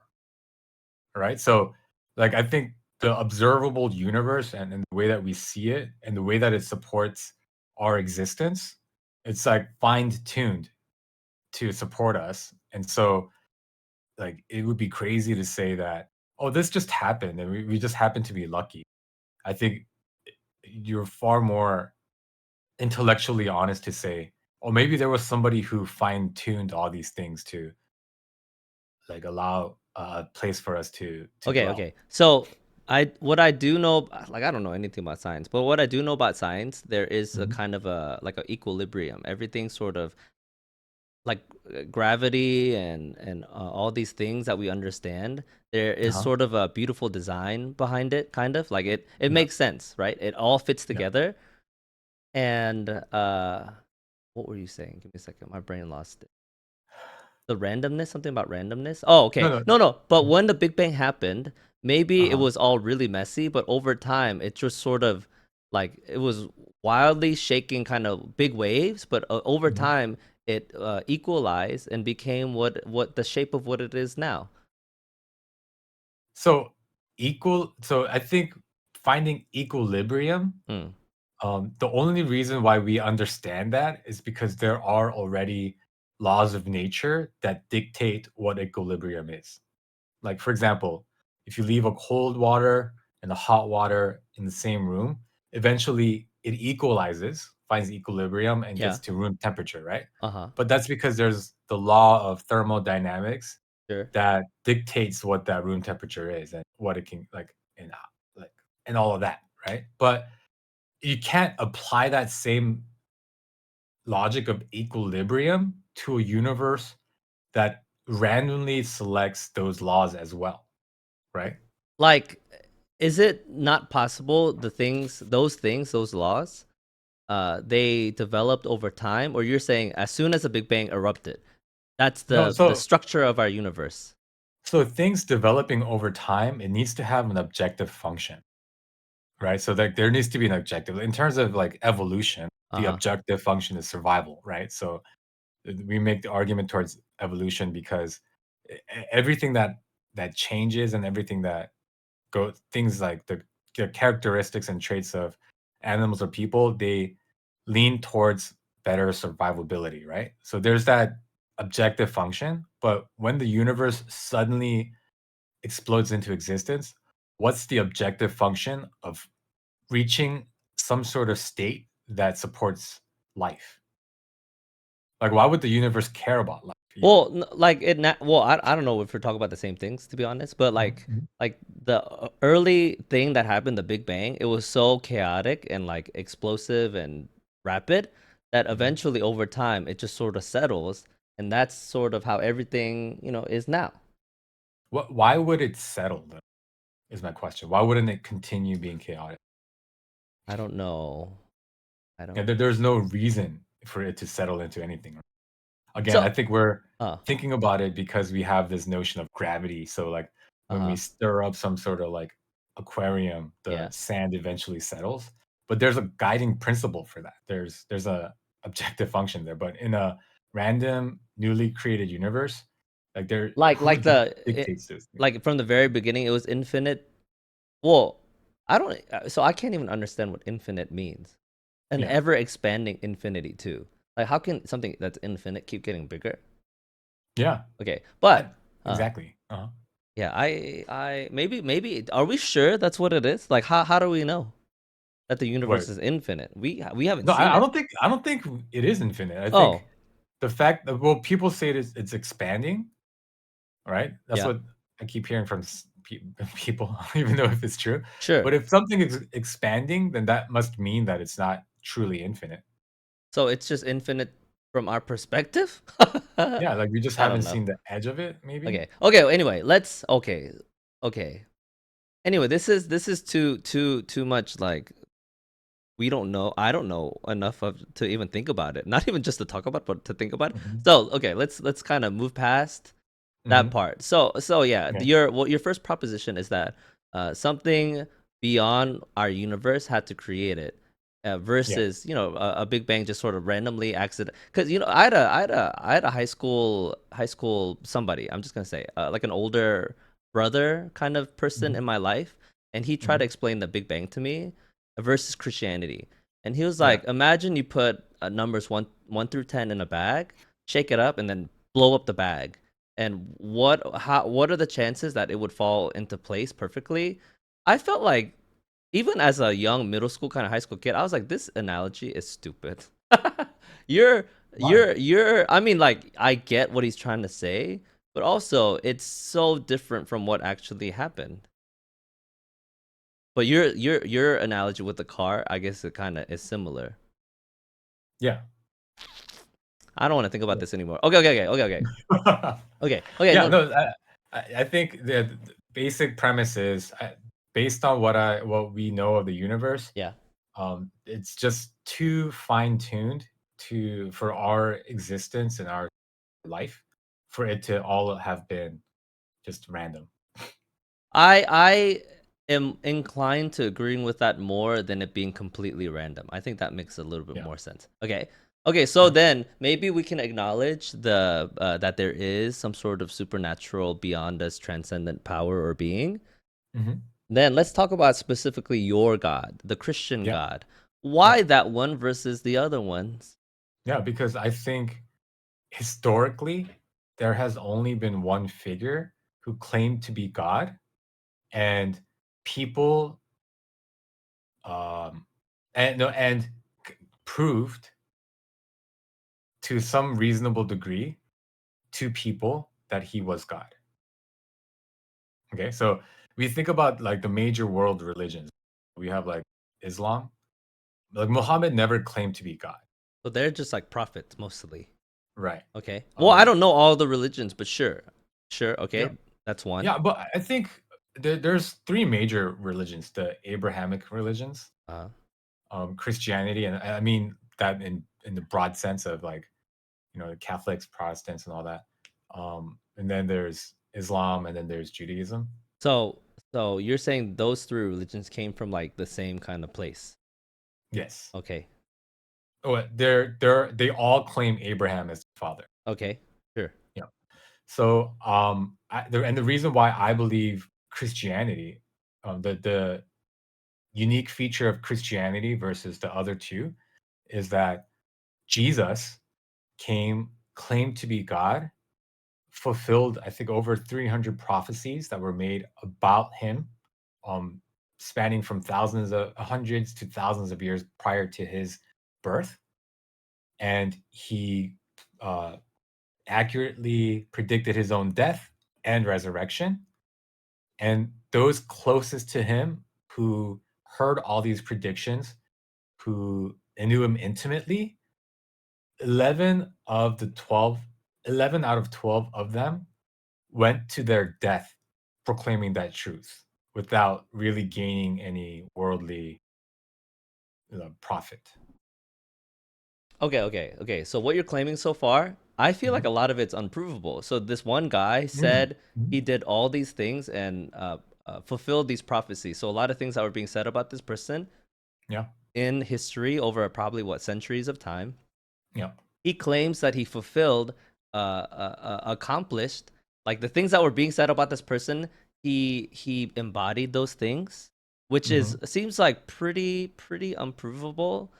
right? So, like, I think the observable universe and the way that we see it and the way that it supports our existence, it's like fine tuned to support us. And so, like, it would be crazy to say that, oh, this just happened and we just happened to be lucky. I think you're far more intellectually honest to say, oh, maybe there was somebody who fine tuned all these things to like allow a place for us to Okay, dwell. okay. So what I do know, like I don't know anything about science, but what I do know about science, there is a Mhm. kind of a like a equilibrium. Everything sort of like gravity and all these things that we understand. There is Uh-huh. sort of a beautiful design behind it, kind of like it Yeah. makes sense, right? It all fits Yeah. together. And what were you saying? Give me a second. My brain lost it. The randomness, something about randomness. Oh, No, okay. no. No. But when the Big Bang happened, maybe it Uh-huh. was all really messy, but over time, it just sort of like it was wildly shaking kind of big waves, but over Mhm. time, it equalized and became what the shape of what it is now. So so I think finding equilibrium, Mm, the only reason why we understand that is because there are already laws of nature that dictate what equilibrium is. Like, for example, if you leave a cold water and a hot water in the same room, eventually it equalizes, finds equilibrium, and yeah. gets to room temperature, right? Uh-huh. But that's because there's the law of thermodynamics Sure. that dictates what that room temperature is and what it can like and all of that, right? But you can't apply that same logic of equilibrium to a universe that randomly selects those laws as well, right? Like, is it not possible those laws, they developed over time, or you're saying as soon as the Big Bang erupted? That's No, the structure of our universe. so things developing over time, it needs to have an objective function, right? So like there needs to be an objective. In terms of like evolution, the Uh-huh. objective function is survival, right? So we make the argument towards evolution because everything that changes and everything that go things like the characteristics and traits of animals or people, they lean towards better survivability, right? So there's that objective function, but when the universe suddenly explodes into existence, what's the objective function of reaching some sort of state that supports life? Like, why would the universe care about life even? Well, like well, I don't know if we're talking about the same things to be honest, but Mhm, mhm, like the early thing that happened, the Big Bang, it was so chaotic and like explosive and rapid that mhm. eventually over time it just sort of settles, and that's sort of how everything, is now. Why would it settle though? Is my question. Why wouldn't it continue being chaotic? I don't know. I Yeah, don't. there's no reason for it to settle into anything. Again, I So, think we're uh, thinking about it because we have this notion of gravity. So, like, when we uh-huh. stir up some sort of like aquarium, the Yeah. sand eventually settles. But there's a guiding principle for that. There's a objective function there. But in a random, newly created universe, like there, Like who like the it, dictates this thing? like from the very beginning it was infinite. Well, I don't so I can't even understand what infinite means. An Yeah, ever expanding infinity too. Like how can something that's infinite keep getting bigger? yeah, Okay. and But exactly. Uh-huh. yeah, I maybe are we sure that's what it is? Like how do we know that the universe Wait, is infinite? We haven't no, seen I it. don't think it is infinite. I Oh, think the fact that well, people say it's expanding. Right? That's yeah. what I keep hearing from people, I don't even know if it's true. Sure. But if something is expanding, then that must mean that it's not truly infinite. So it's just infinite from our perspective? Yeah, like we just I don't haven't know. seen the edge of it, maybe? Okay. Okay, anyway, let's okay. Anyway, this is too much like we don't know. I don't know enough of to even think about it. Not even just to talk about, but to think about it. Hmm. So okay, let's kind of move past that Hmm. part. So yeah, Okay. your first proposition is that something beyond our universe had to create it, Yeah. versus a Big Bang just sort of randomly accident. Because I had a high school somebody. I'm just gonna say like an older brother kind of person in Hmm. my life, and he tried to Hmm. explain the Big Bang to me versus Christianity. And he was Yeah. like, imagine you put numbers one through 10 in a bag, shake it up, and then blow up the bag. And what are the chances that it would fall into place perfectly? I felt like even as a young middle school kind of high school kid, I was like, this analogy is stupid. you're Why? you're I mean, like, I get what he's trying to say, but also it's so different from what actually happened. But your analogy with the car, I guess it kind of is similar. Yeah. I don't want to think about this anymore. Okay. Okay. Yeah. No. No. I think the basic premise is based on what we know of the universe. Yeah. It's just too fine tuned to for our existence and our life for it to all have been just random. I am inclined to agreeing with that more than it being completely random. I think that makes a little bit Yeah. more sense. Okay. Okay, so Yeah. then maybe we can acknowledge the that there is some sort of supernatural beyond us transcendent power or being. Hmm. Then let's talk about specifically your God, the Christian Yeah. God. Yeah. Why that one versus the other ones? Yeah. Because I think historically there has only been one figure who claimed to be God, and people um and no and proved to some reasonable degree to people that he was God. Okay, so we think about like the major world religions. We have like Islam. Like Muhammad never claimed to be God, So they're just like prophets mostly. right? Okay. Well, I Um, don't know all the religions, but sure. Sure, yeah, okay. That's one. yeah, but I think there's three major religions: the Abrahamic religions, Uh Christianity, and I mean that in the broad sense of like the Catholics, Protestants, and all that. And then there's Islam, and then there's Judaism. So, so you're saying those three religions came from like the same kind of place? Yes. Okay, Oh, they all claim Abraham as the father. okay, sure. Yeah. So, and the reason why I believe Christianity, the unique feature of Christianity versus the other two, is that Jesus claimed to be God, fulfilled, I think, over 300 prophecies that were made about him, um, spanning from hundreds to thousands of years prior to his birth. And he uh, accurately predicted his own death and resurrection. And those closest to him who heard all these predictions, who knew him intimately, 11 of the 12, 11 out of 12 of them went to their death proclaiming that truth without really gaining any worldly profit. Okay. So what you're claiming so far, I feel like Mhm. a lot of it's unprovable. So this one guy Mm. said Mhm. he did all these things and fulfilled these prophecies. So a lot of things that were being said about this person Yeah. in history over probably what centuries of time, Yeah. he claims that he fulfilled, accomplished, like the things that were being said about this person. He embodied those things, which is Mhm. seems like pretty unprovable.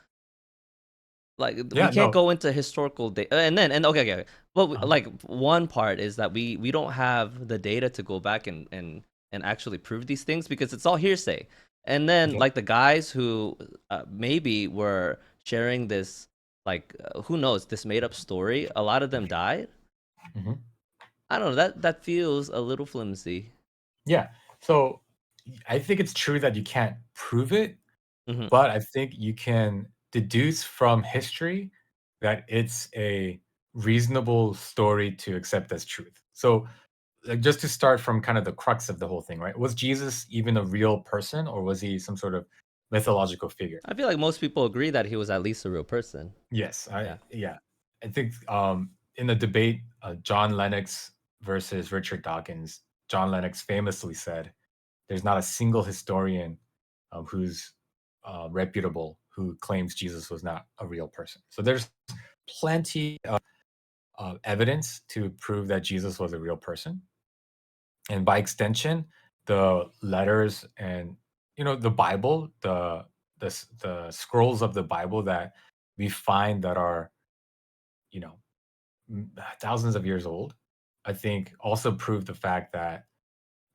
Like we Yeah. can't No. go into historical data, and okay. But Uh-huh. like one part is that we don't have the data to go back and actually prove these things because it's all hearsay. And then Okay. like the guys who maybe were sharing this, like who knows, this made up story, a lot of them died. Mhm. I don't know, that feels a little flimsy. Yeah. So I think it's true that you can't prove it, Hmm. but I think you can deduce from history that it's a reasonable story to accept as truth. So, like, just to start from kind of the crux of the whole thing, right? Was Jesus even a real person, or was he some sort of mythological figure. I feel like most people agree that he was at least a real person. Yes, I Yeah. yeah. I think in the debate, John Lennox versus Richard Dawkins, John Lennox famously said, "There's not a single historian who's reputable who claims Jesus was not a real person." So there's plenty of evidence to prove that Jesus was a real person, and by extension, the letters and the Bible, the scrolls of the Bible that we find that are you know thousands of years old, I think also prove the fact that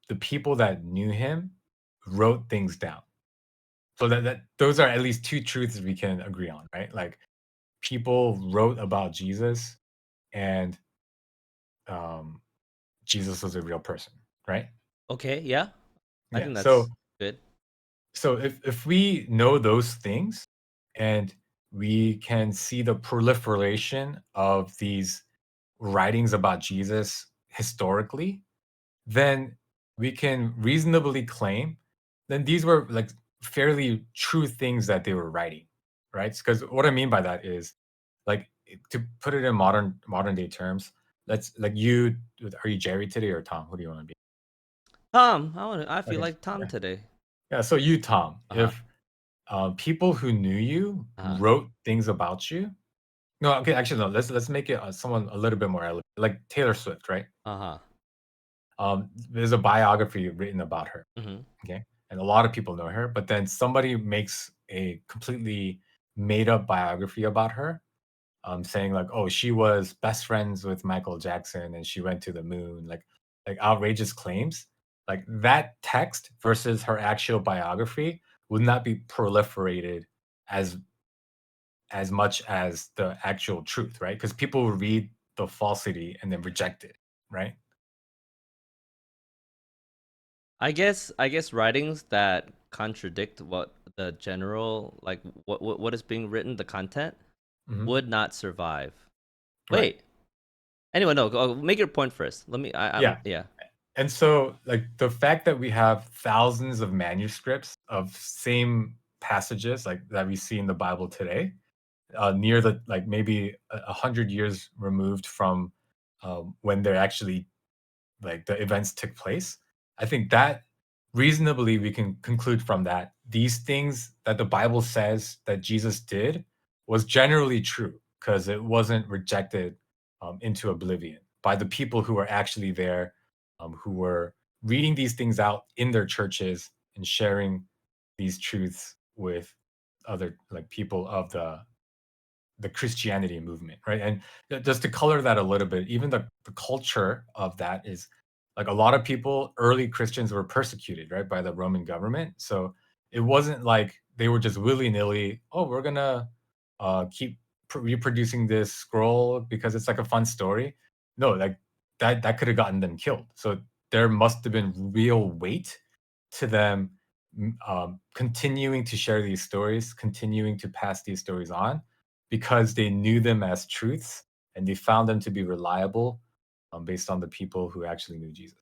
the people that knew him wrote things down. So that those are at least two truths we can agree on, right? Like people wrote about Jesus, and um, Jesus was a real person, right? Okay. Yeah. I Yeah. think So that's good. if we know those things, and we can see the proliferation of these writings about Jesus historically, then we can reasonably claim then these were like fairly true things that they were writing, right? Because what I mean by that is like to put it in modern day terms, let's like you are you Jerry today or Tom? Who do you want to be? Tom, I feel Okay. like Tom Yeah. today. Yeah. So you, Tom, Uh huh. if people who knew you Uh huh. wrote things about you. No, okay, actually, no. Let's make it someone a little bit more like Taylor Swift, right? Uh huh. There's a biography written about her. Mm-hmm. Okay, and a lot of people know her, but then somebody makes a completely made up biography about her, saying like, oh, she was best friends with Michael Jackson and she went to the moon, like outrageous claims. Like that text versus her actual biography would not be proliferated as much as the actual truth, right? Because people will read the falsity and then reject it, right? I guess writings that contradict what the general like what is being written, the content Hmm. would not survive. Right. Wait. Anyway, no. Make your point first. Let me. I'm. Yeah. Yeah. And so, like the fact that we have thousands of manuscripts of same passages like that we see in the Bible today, near the like maybe 100 years removed from when they're actually like the events took place, I think that reasonably we can conclude from that these things that the Bible says that Jesus did was generally true because it wasn't rejected into oblivion by the people who were actually there, who were reading these things out in their churches and sharing these truths with other like people of the Christianity movement, right? And just to color that a little bit, even the culture of that is like a lot of people, early Christians were persecuted, right, by the Roman government. So it wasn't like they were just willy nilly, oh, we're gonna keep reproducing this scroll because it's like a fun story. No, like that could have gotten them killed. So there must have been real weight to them continuing to share these stories, continuing to pass these stories on because they knew them as truths and they found them to be reliable based on the people who actually knew Jesus.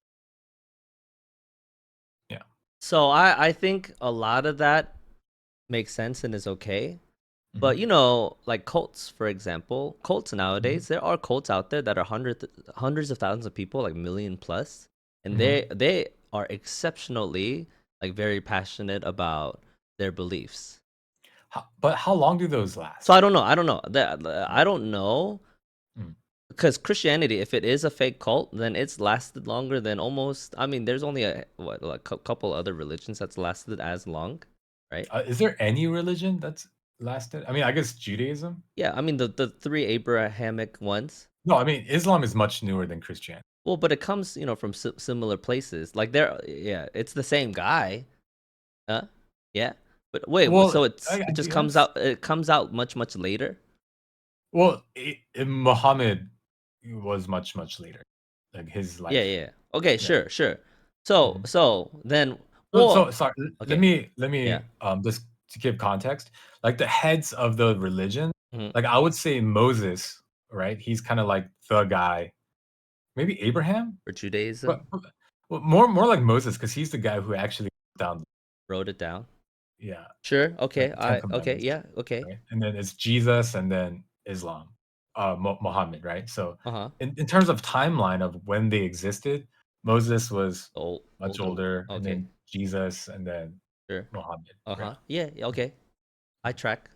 Yeah. So I think a lot of that makes sense and is okay. But Hmm. like cults, for example, cults Hmm. nowadays, there are cults out there that are hundreds of thousands of people, like million plus, and Hmm. they are exceptionally like very passionate about their beliefs. But how long do those So last? I don't know. I don't know. I don't know Mm. because Christianity, if it is a fake cult, then it's lasted longer than almost. I mean, there's only a what like a couple other religions that's lasted as long, right? Is there any religion that's lasted? I mean, I guess Judaism. Yeah, I mean the three Abrahamic ones. No, I mean Islam is much newer than Christianity. Well, but it comes, from similar places. Like yeah, it's the same guy. Huh? Yeah. But wait, Well, so I it just comes guess. out it comes out much later? Well, Muhammad was much later, like his Yeah, life. yeah. Okay, Yeah. sure, sure. So Mhm. then So well, sorry. Let okay. me Yeah. just to give context. Like the heads of the religion, Mhm. like I would say Moses, right? He's kind of like the guy. Maybe Abraham, For but Judaism, well, more like Moses because he's the guy who actually down. wrote it down. Yeah, Sure. the Okay. Ten Okay. Commandments, Yeah. Okay. right? And then it's Jesus and then Islam, Muhammad, right? So Uh-huh. in terms of timeline of when they existed, Moses was much Older. older, and Okay. then Jesus, and then Sure. Muhammad. Yeah. Uh-huh. Yeah. Yeah, okay. I track.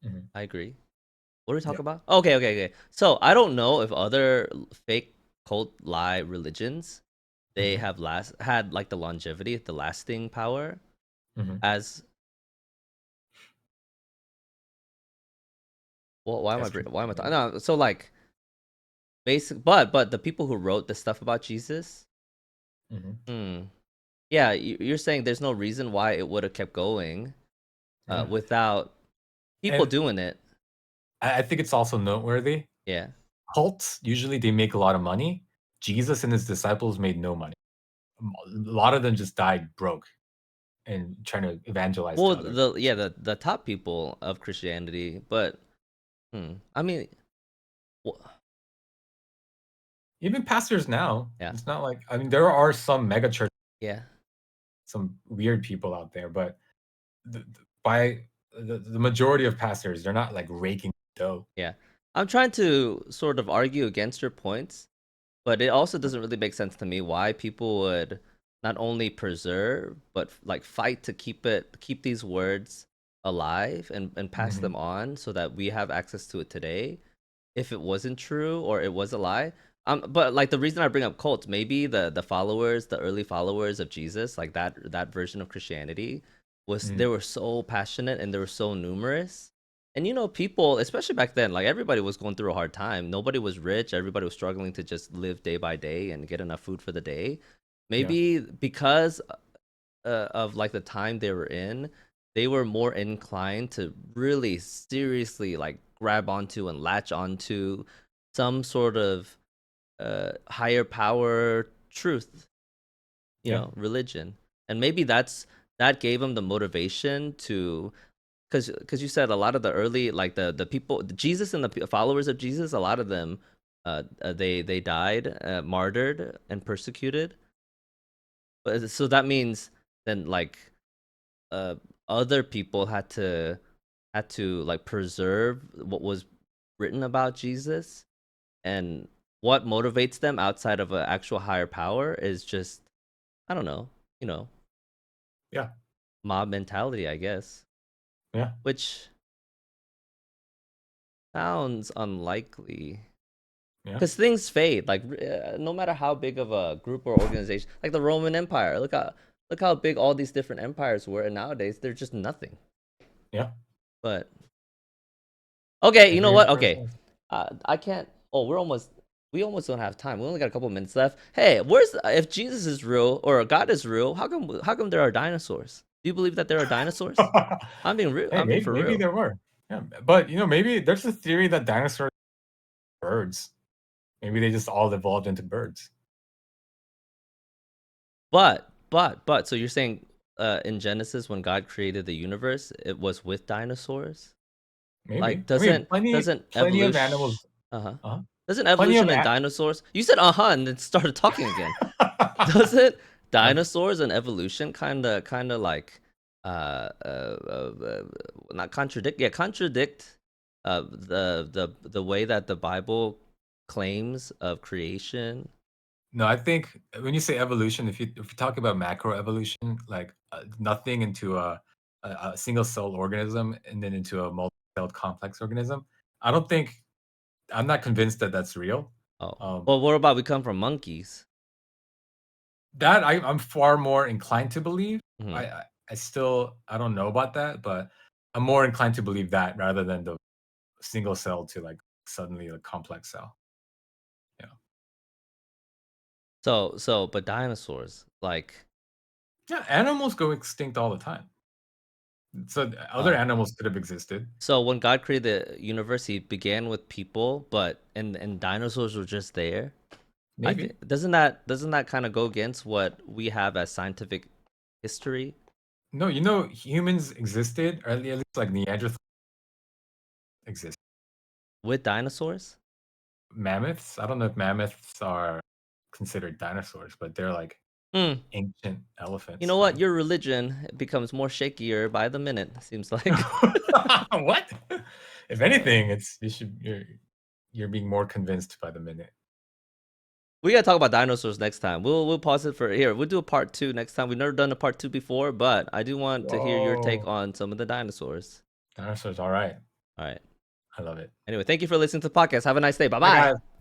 Mhm. I agree. What are we Yeah. talking about? Okay. Okay. Okay. So I don't know if other fake cult lie religions they Mhm. have last had like the longevity, the lasting power Mhm. as well. Why am I? Yes, Why am I? continue. No. So like basic, but the people who wrote the stuff about Jesus. Mhm. Hmm. Yeah, you're saying there's no reason why it would have kept going Yeah. without people And doing it. I think it's also noteworthy. Yeah. Cults, usually they make a lot of money. Jesus and his disciples made no money. A lot of them just died broke and trying to evangelize Well, to other the yeah, Christians. the top people of Christianity, but I mean, wh- Even pastors now, yeah, it's not like I mean, there are some mega church, yeah, some weird people out there, but by the majority of pastors, they're not like raking dough. yeah. I'm trying to sort of argue against your points, but it also doesn't really make sense to me why people would not only preserve but like fight to keep these words alive and pass them Mhm. on so that we have access to it today if it wasn't true or it was a lie. But like the reason I bring up cults, maybe the followers, the early followers of Jesus, like that version of Christianity, was they Mhm. were so passionate and they were so numerous. And people, especially back then, like everybody was going through a hard time. Nobody was rich. Everybody was struggling to just live day by day and get enough food for the day. Yeah. Maybe because of like the time they were in, they were more inclined to really seriously like grab onto and latch onto some sort of higher power truth, Yeah. religion. And maybe that gave them the motivation to because you said a lot of the early like the people Jesus and the followers of Jesus, a lot of them they died martyred and persecuted. But so that means then like uh other people had to like preserve what was written about Jesus, and what motivates them outside of an actual higher power is just I don't know, you know, Yeah. mob mentality, I guess, Yeah. which sounds unlikely Yeah. because things fade. Like no matter how big of a group or organization, like the Roman Empire, look how big all these different empires were, and nowadays they're just nothing. Yeah. But okay, you know Every what? emperor Okay, has. I can't. Oh, we almost don't have time. We only got a couple minutes left. Hey, where's if Jesus is real or God is real? How come there are dinosaurs? Do you believe that there are dinosaurs? I'm being real. Hey, I'm being maybe for maybe real. there were. Yeah, but maybe there's a theory that dinosaurs are birds. Maybe they just all evolved into birds. But so you're saying in Genesis when God created the universe, it was with dinosaurs? Maybe. Like I mean, doesn't plenty doesn't plenty of evolution animals. uh-huh. Uh-huh. Doesn't Plenty of evolution and dinosaurs? You said and then started talking again. a- Doesn't I've dinosaurs and evolution kind of like not contradict, yeah, contradict the way that the Bible claims of creation? No, I think when you say evolution, if you talk about macroevolution, like nothing into a single cell organism and then into a multi-celled complex organism, I don't think I'm not convinced that that's real. Oh, Um, well, what about we come from monkeys? that I'm far more inclined to believe. Mhm. I don't know about that, but I'm more inclined to believe that rather than the single cell to like suddenly a complex cell. Yeah, But dinosaurs, like, yeah. Animals go extinct all the time, so other oh, animals could have existed. so when God created the universe, He began with people, but and dinosaurs were just there. I think Maybe. doesn't that kind of go against what we have as scientific history No, humans existed, or at least like Neanderthals exist. with dinosaurs? Mammoths. I don't know if mammoths are considered dinosaurs, but they're like. Hmm. ancient You elephants. know what? So Your religion becomes more shakier by the minute. Seems like. what? If Uh, anything, it's you're being more convinced by the minute. we gotta talk about dinosaurs next time. We'll pause it for here. We'll do a part two next time. We've never done a part two before, but I do want to hear your take Whoa. on some of the dinosaurs. Dinosaurs, all right. All right. I love it. Anyway, thank you for listening to the podcast. Have a nice day. Bye Bye, bye. guys.